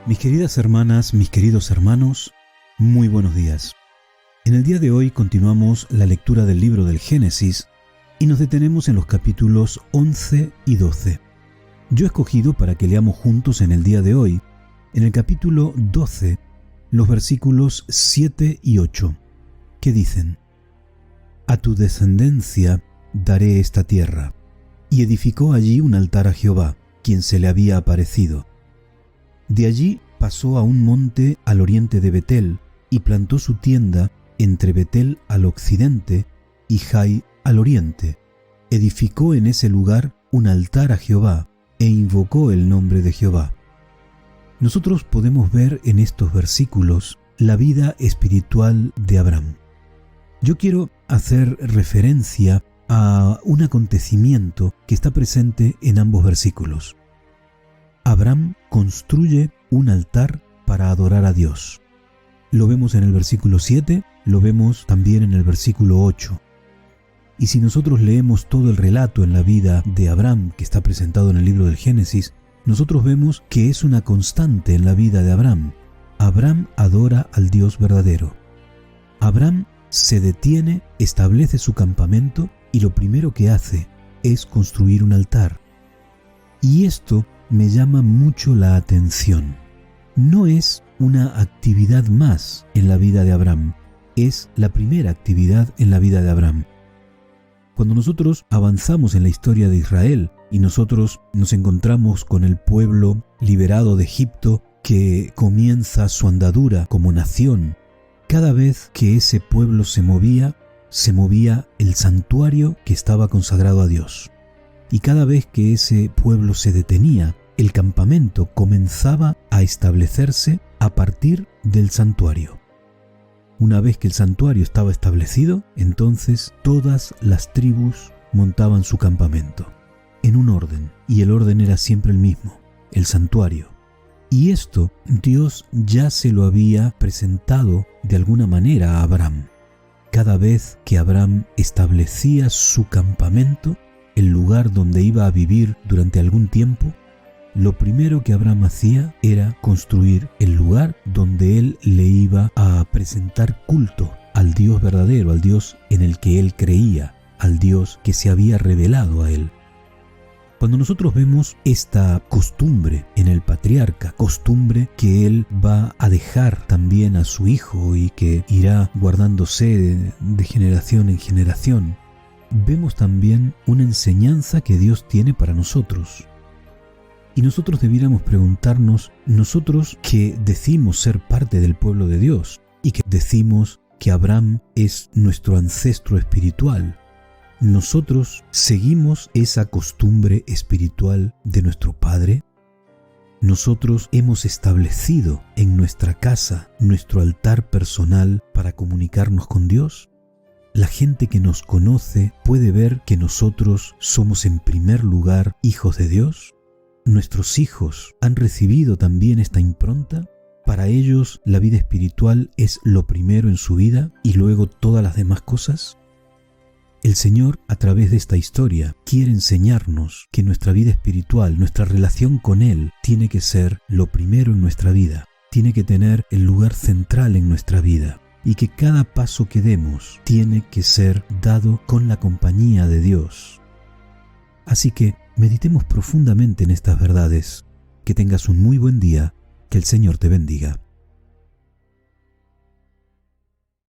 Mis queridas hermanas, mis queridos hermanos, muy buenos días. En el día de hoy continuamos la lectura del libro del Génesis y nos detenemos en los capítulos 11 y 12. Yo he escogido para que leamos juntos en el día de hoy, en el capítulo 12, los versículos 7 y 8, que dicen: A tu descendencia daré esta tierra. Y edificó allí un altar a Jehová, quien se le había aparecido. De allí pasó a un monte al oriente de Betel y plantó su tienda entre Betel al occidente y Jai al oriente. Edificó en ese lugar un altar a Jehová e invocó el nombre de Jehová. Nosotros podemos ver en estos versículos la vida espiritual de Abraham. Yo quiero hacer referencia a un acontecimiento que está presente en ambos versículos. Abraham construye un altar para adorar a Dios. Lo vemos en el versículo 7, lo vemos también en el versículo 8. Y si nosotros leemos todo el relato en la vida de Abraham que está presentado en el libro del Génesis, nosotros vemos que es una constante en la vida de Abraham. Abraham adora al Dios verdadero. Abraham se detiene, establece su campamento y lo primero que hace es construir un altar. Y esto me llama mucho la atención. No es una actividad más en la vida de Abraham, es la primera actividad en la vida de Abraham. Cuando nosotros avanzamos en la historia de Israel y nosotros nos encontramos con el pueblo liberado de Egipto que comienza su andadura como nación, cada vez que ese pueblo se movía el santuario que estaba consagrado a Dios. Y cada vez que ese pueblo se detenía, el campamento comenzaba a establecerse a partir del santuario. Una vez que el santuario estaba establecido, entonces todas las tribus montaban su campamento, en un orden, y el orden era siempre el mismo, el santuario. Y esto Dios ya se lo había presentado de alguna manera a Abraham. Cada vez que Abraham establecía su campamento, el lugar donde iba a vivir durante algún tiempo, lo primero que Abraham hacía era construir el lugar donde él le iba a presentar culto al Dios verdadero, al Dios en el que él creía, al Dios que se había revelado a él. Cuando nosotros vemos esta costumbre en el patriarca, costumbre que él va a dejar también a su hijo y que irá guardándose de generación en generación, vemos también una enseñanza que Dios tiene para nosotros. Y nosotros debiéramos preguntarnos, nosotros que decimos ser parte del pueblo de Dios y que decimos que Abraham es nuestro ancestro espiritual, ¿nosotros seguimos esa costumbre espiritual de nuestro Padre? ¿Nosotros hemos establecido en nuestra casa nuestro altar personal para comunicarnos con Dios? La gente que nos conoce puede ver que nosotros somos en primer lugar hijos de Dios. ¿Nuestros hijos han recibido también esta impronta? ¿Para ellos la vida espiritual es lo primero en su vida y luego todas las demás cosas? El Señor, a través de esta historia, quiere enseñarnos que nuestra vida espiritual, nuestra relación con Él, tiene que ser lo primero en nuestra vida, tiene que tener el lugar central en nuestra vida. Y que cada paso que demos tiene que ser dado con la compañía de Dios. Así que meditemos profundamente en estas verdades. Que tengas un muy buen día. Que el Señor te bendiga.